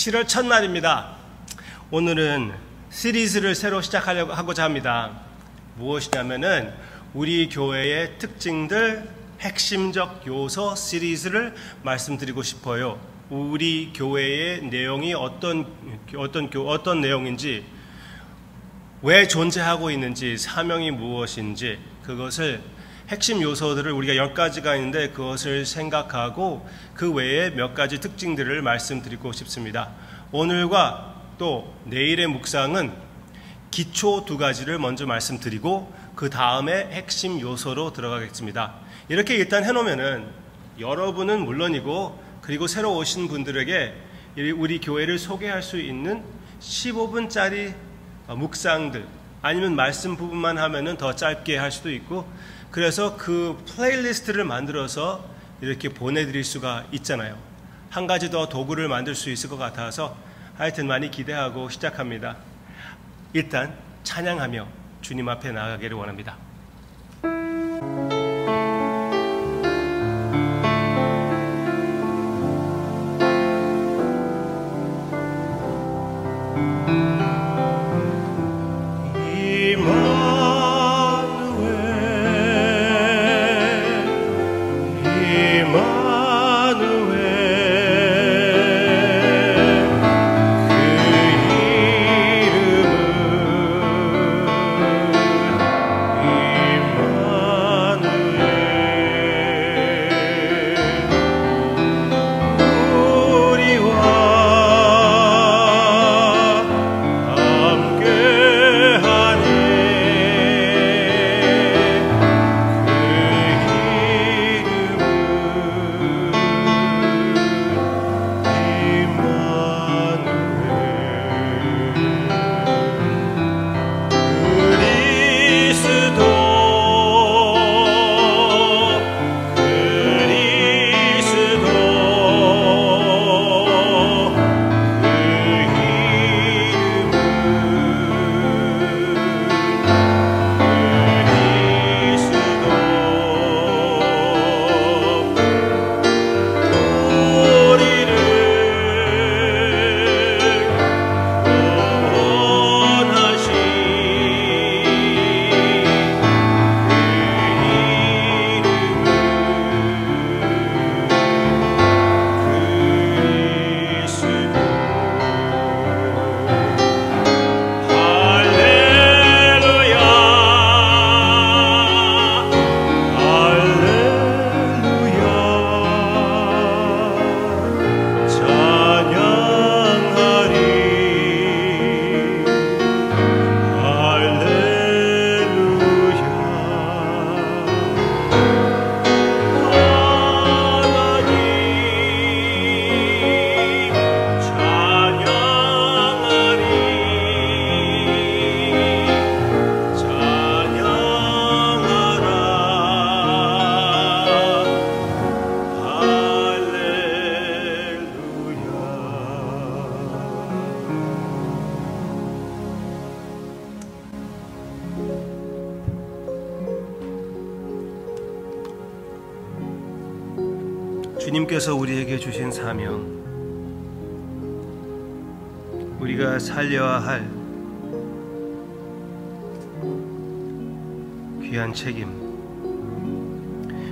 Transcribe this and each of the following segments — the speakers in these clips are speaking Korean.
7월 첫날입니다. 오늘은 시리즈를 새로 시작하고자 합니다. 무엇이냐면은 우리 교회의 특징들, 핵심적 요소 시리즈를 말씀드리고 싶어요. 우리 교회의 내용이 어떤 내용인지, 왜 존재하고 있는지, 사명이 무엇인지, 그것을 핵심 요소들을 우리가 10가지가 있는데 그것을 생각하고 그 외에 몇 가지 특징들을 말씀드리고 싶습니다. 오늘과 또 내일의 묵상은 기초 2가지를 먼저 말씀드리고 그 다음에 핵심 요소로 들어가겠습니다. 이렇게 일단 해놓으면은 여러분은 물론이고 그리고 새로 오신 분들에게 우리 교회를 소개할 수 있는 15분짜리 묵상들, 아니면 말씀 부분만 하면은 더 짧게 할 수도 있고, 그래서 그 플레이리스트를 만들어서 이렇게 보내드릴 수가 있잖아요. 한 가지 더 도구를 만들 수 있을 것 같아서 하여튼 많이 기대하고 시작합니다. 일단 찬양하며 주님 앞에 나아가기를 원합니다. 주님께서 우리에게 주신 사명, 우리가 살려야 할 귀한 책임,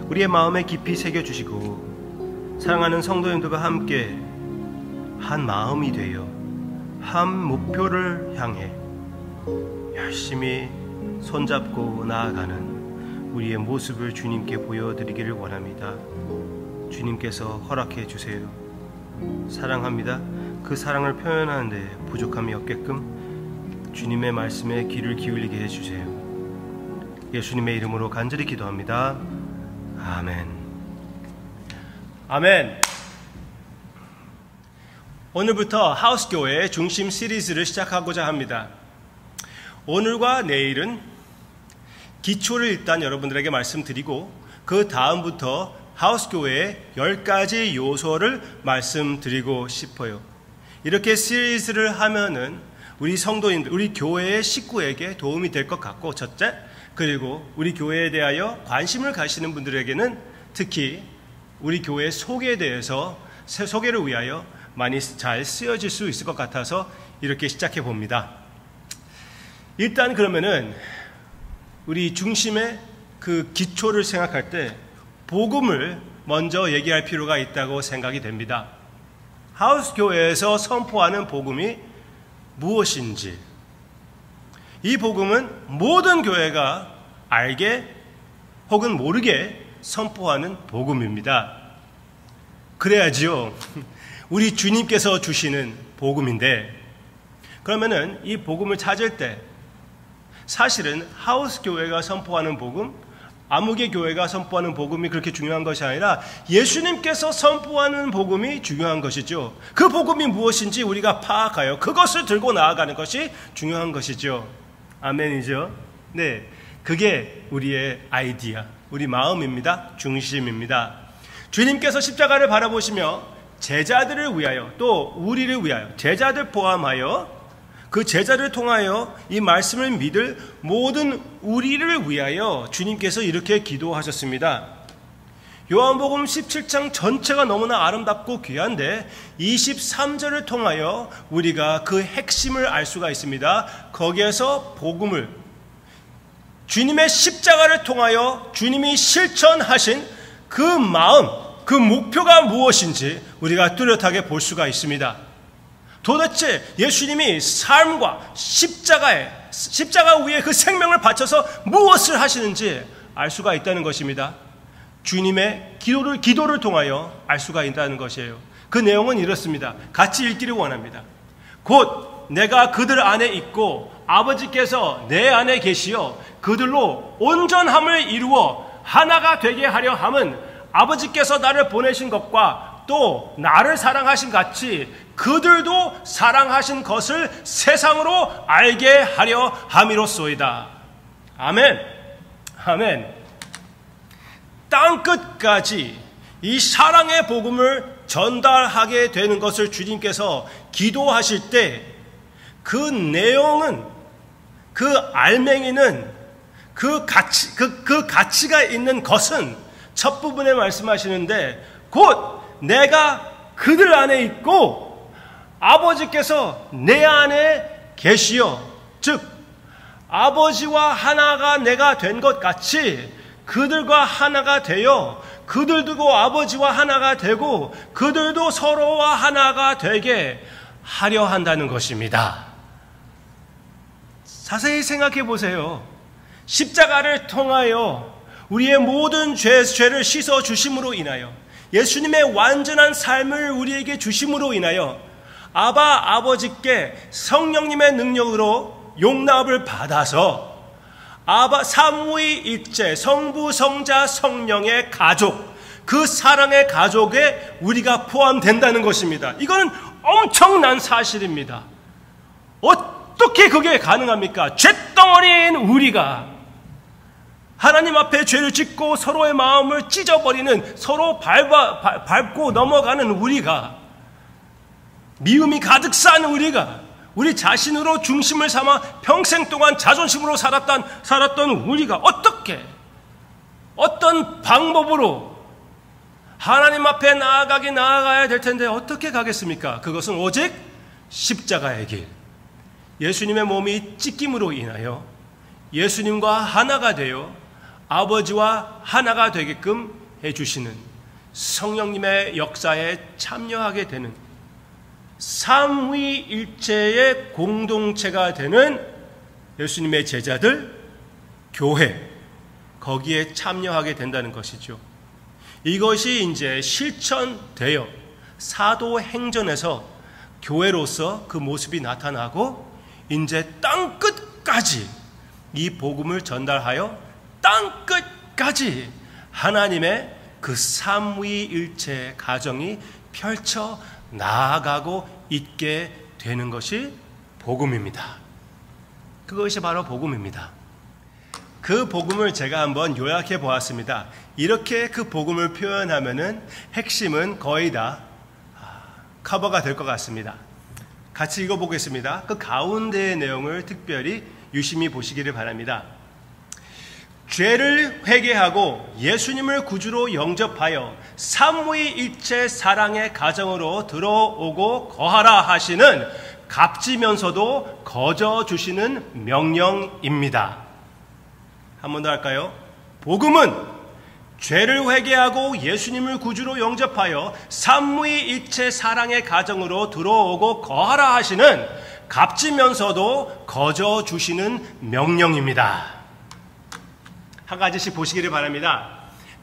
우리의 마음에 깊이 새겨주시고 사랑하는 성도님들과 함께 한 마음이 되어 한 목표를 향해 열심히 손잡고 나아가는 우리의 모습을 주님께 보여드리기를 원합니다. 주님께서 허락해 주세요. 사랑합니다. 그 사랑을 표현하는데 부족함이 없게끔 주님의 말씀에 귀를 기울이게 해주세요. 예수님의 이름으로 간절히 기도합니다. 아멘. 아멘. 오늘부터 하우스교회 중심 시리즈를 시작하고자 합니다. 오늘과 내일은 기초를 일단 여러분들에게 말씀드리고 그 다음부터 하우스교회의 10가지 요소를 말씀드리고 싶어요. 이렇게 시리즈를 하면은 우리 성도인들, 우리 교회의 식구에게 도움이 될 것 같고, 첫째, 그리고 우리 교회에 대하여 관심을 가지시는 분들에게는 특히 우리 교회 소개에 대해서 소개를 위하여 많이 잘 쓰여질 수 있을 것 같아서 이렇게 시작해 봅니다. 일단 그러면은 우리 중심의 그 기초를 생각할 때 복음을 먼저 얘기할 필요가 있다고 생각이 됩니다. 하우스 교회에서 선포하는 복음이 무엇인지, 이 복음은 모든 교회가 알게 혹은 모르게 선포하는 복음입니다. 그래야지요, 우리 주님께서 주시는 복음인데, 그러면은 이 복음을 찾을 때 사실은 하우스 교회가 선포하는 복음, 아무개 교회가 선포하는 복음이 그렇게 중요한 것이 아니라 예수님께서 선포하는 복음이 중요한 것이죠. 그 복음이 무엇인지 우리가 파악하여 그것을 들고 나아가는 것이 중요한 것이죠. 아멘이죠. 네, 그게 우리의 아이디어, 우리 마음입니다. 중심입니다. 주님께서 십자가를 바라보시며 제자들을 위하여, 또 우리를 위하여, 제자들 포함하여 그 제자를 통하여 이 말씀을 믿을 모든 우리를 위하여 주님께서 이렇게 기도하셨습니다. 요한복음 17장 전체가 너무나 아름답고 귀한데 23절을 통하여 우리가 그 핵심을 알 수가 있습니다. 거기에서 복음을, 주님의 십자가를 통하여 주님이 실천하신 그 마음, 그 목표가 무엇인지 우리가 뚜렷하게 볼 수가 있습니다. 도대체 예수님이 삶과 십자가 위에 그 생명을 바쳐서 무엇을 하시는지 알 수가 있다는 것입니다. 주님의 기도를 통하여 알 수가 있다는 것이에요. 그 내용은 이렇습니다. 같이 읽기를 원합니다. 곧 내가 그들 안에 있고 아버지께서 내 안에 계시어 그들로 온전함을 이루어 하나가 되게 하려 함은 아버지께서 나를 보내신 것과 또 나를 사랑하신 같이 그들도 사랑하신 것을 세상으로 알게 하려 함이로소이다. 아멘. 아멘. 땅끝까지 이 사랑의 복음을 전달하게 되는 것을 주님께서 기도하실 때 그 내용은, 그 알맹이는, 그 가치가 있는 것은 첫 부분에 말씀하시는데 곧 내가 그들 안에 있고 아버지께서 내 안에 계시어, 즉 아버지와 하나가 내가 된 것 같이 그들과 하나가 되어 그들도 아버지와 하나가 되고 그들도 서로와 하나가 되게 하려 한다는 것입니다. 자세히 생각해 보세요. 십자가를 통하여 우리의 모든 죄를 씻어 주심으로 인하여, 예수님의 완전한 삶을 우리에게 주심으로 인하여 아버지께 성령님의 능력으로 용납을 받아서 삼위일체 성부 성자 성령의 가족, 그 사랑의 가족에 우리가 포함된다는 것입니다. 이거는 엄청난 사실입니다. 어떻게 그게 가능합니까? 쇳덩어리인 우리가 하나님 앞에 죄를 짓고 서로의 마음을 찢어버리는, 서로 밟고 넘어가는 우리가, 미움이 가득 싼 우리가, 우리 자신으로 중심을 삼아 평생 동안 자존심으로 살았던 우리가 어떤 방법으로 하나님 앞에 나아가야 될 텐데 어떻게 가겠습니까? 그것은 오직 십자가의 길, 예수님의 몸이 찢김으로 인하여 예수님과 하나가 되어 아버지와 하나가 되게끔 해주시는 성령님의 역사에 참여하게 되는 삼위일체의 공동체가 되는 예수님의 제자들, 교회, 거기에 참여하게 된다는 것이죠. 이것이 이제 실천되어 사도행전에서 교회로서 그 모습이 나타나고 이제 땅끝까지 이 복음을 전달하여 땅끝까지 하나님의 그 삼위일체 가정이 펼쳐 나아가고 있게 되는 것이 복음입니다. 그것이 바로 복음입니다. 그 복음을 제가 한번 요약해 보았습니다. 이렇게 그 복음을 표현하면은 핵심은 거의 다 커버가 될 것 같습니다. 같이 읽어보겠습니다. 그 가운데의 내용을 특별히 유심히 보시기를 바랍니다. 죄를 회개하고 예수님을 구주로 영접하여 삼위일체 사랑의 가정으로 들어오고 거하라 하시는 값지면서도 거저 주시는 명령입니다. 한 번 더 할까요? 복음은 죄를 회개하고 예수님을 구주로 영접하여 삼위일체 사랑의 가정으로 들어오고 거하라 하시는 값지면서도 거저 주시는 명령입니다. 한 가지씩 보시기를 바랍니다.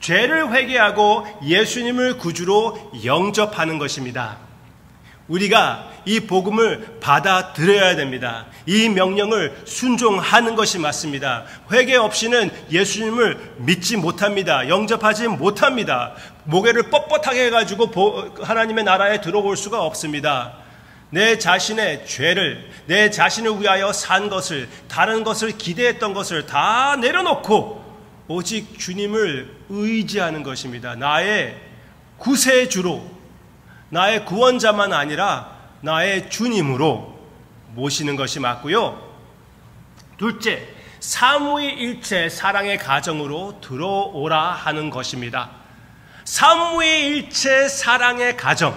죄를 회개하고 예수님을 구주로 영접하는 것입니다. 우리가 이 복음을 받아들여야 됩니다. 이 명령을 순종하는 것이 맞습니다. 회개 없이는 예수님을 믿지 못합니다. 영접하지 못합니다. 모래를 뻣뻣하게 해가지고 하나님의 나라에 들어올 수가 없습니다. 내 자신의 죄를, 내 자신을 위하여 산 것을, 다른 것을 기대했던 것을 다 내려놓고 오직 주님을 의지하는 것입니다. 나의 구세주로, 나의 구원자만 아니라 나의 주님으로 모시는 것이 맞고요. 둘째, 삼위일체 사랑의 가정으로 들어오라 하는 것입니다. 삼위일체 사랑의 가정,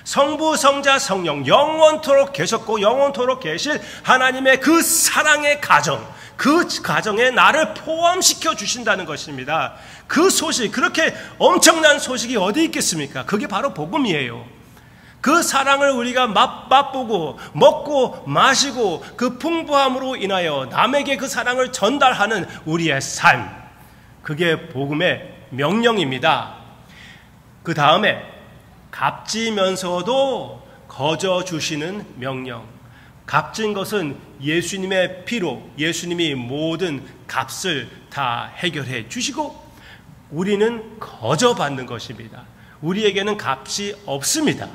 성부, 성자, 성령, 영원토록 계셨고 영원토록 계실 하나님의 그 사랑의 가정, 그 가정에 나를 포함시켜 주신다는 것입니다. 그 소식, 그렇게 엄청난 소식이 어디 있겠습니까? 그게 바로 복음이에요. 그 사랑을 우리가 맛보고 먹고 마시고 그 풍부함으로 인하여 남에게 그 사랑을 전달하는 우리의 삶, 그게 복음의 명령입니다. 그 다음에 값지면서도 거저 주시는 명령. 값진 것은 예수님의 피로 예수님이 모든 값을 다 해결해 주시고 우리는 거저 받는 것입니다. 우리에게는 값이 없습니다.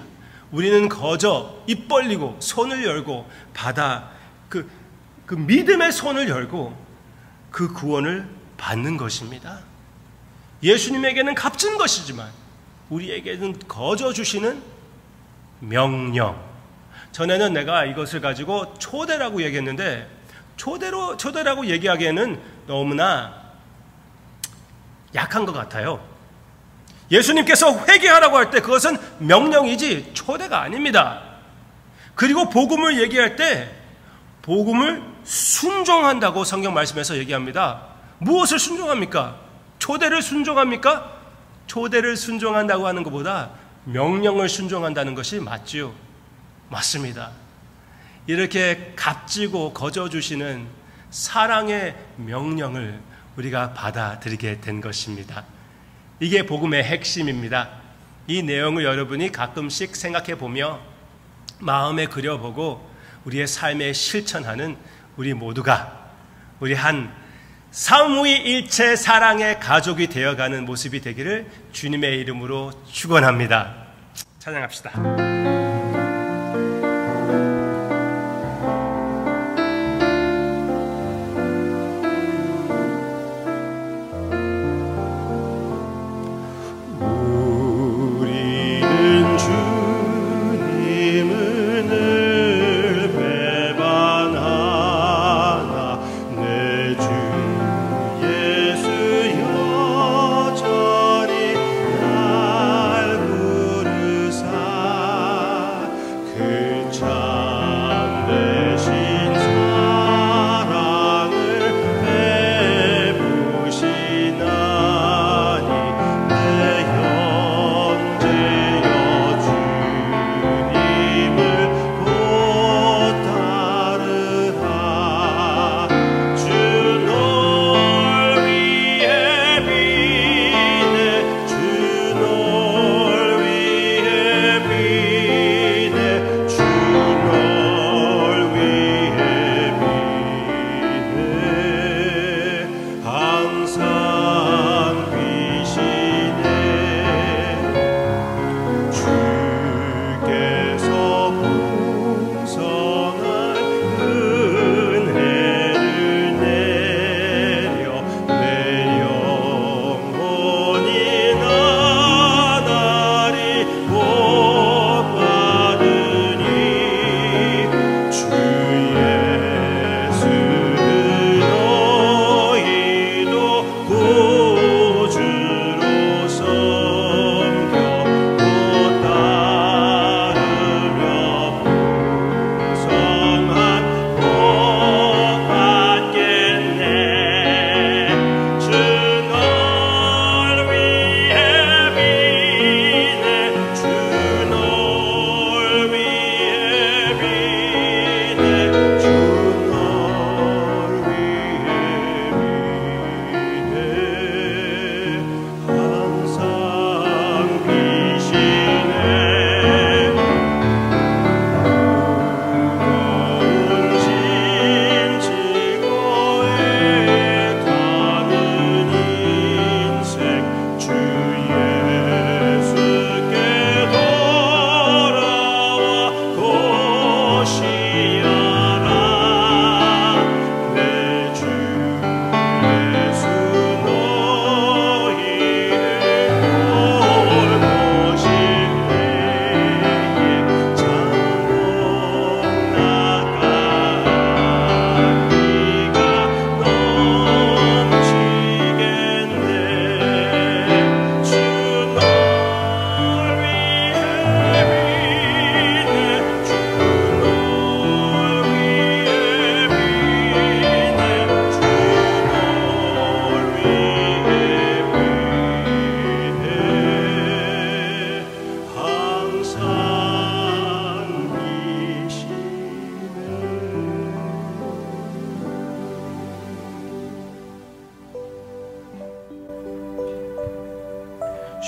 우리는 거저 입 벌리고 손을 열고 받아 그 믿음의 손을 열고 그 구원을 받는 것입니다. 예수님에게는 값진 것이지만 우리에게는 거저 주시는 명령. 전에는 내가 이것을 가지고 초대라고 얘기했는데 초대라고 얘기하기에는 너무나 약한 것 같아요. 예수님께서 회개하라고 할 때 그것은 명령이지 초대가 아닙니다. 그리고 복음을 얘기할 때 복음을 순종한다고 성경 말씀에서 얘기합니다. 무엇을 순종합니까? 초대를 순종합니까? 초대를 순종한다고 하는 것보다 명령을 순종한다는 것이 맞지요. 맞습니다. 이렇게 값지고 거저 주시는 사랑의 명령을 우리가 받아들이게 된 것입니다. 이게 복음의 핵심입니다. 이 내용을 여러분이 가끔씩 생각해 보며 마음에 그려보고 우리의 삶에 실천하는 우리 모두가 우리 한 삼위일체 사랑의 가족이 되어가는 모습이 되기를 주님의 이름으로 축원합니다. 찬양합시다.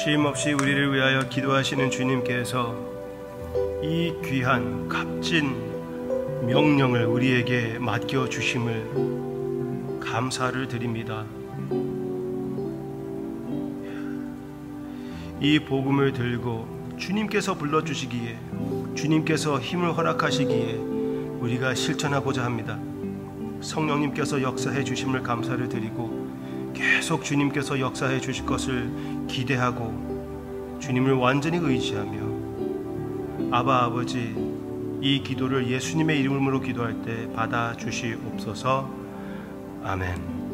쉼없이 우리를 위하여 기도하시는 주님께서 이 귀한 값진 명령을 우리에게 맡겨주심을 감사를 드립니다. 이 복음을 들고 주님께서 불러주시기에, 주님께서 힘을 허락하시기에 우리가 실천하고자 합니다. 성령님께서 역사해 주심을 감사를 드리고 계속 주님께서 역사해 주실 것을 기대하고 주님을 완전히 의지하며 아바 아버지, 이 기도를 예수님의 이름으로 기도할 때 받아주시옵소서. 아멘.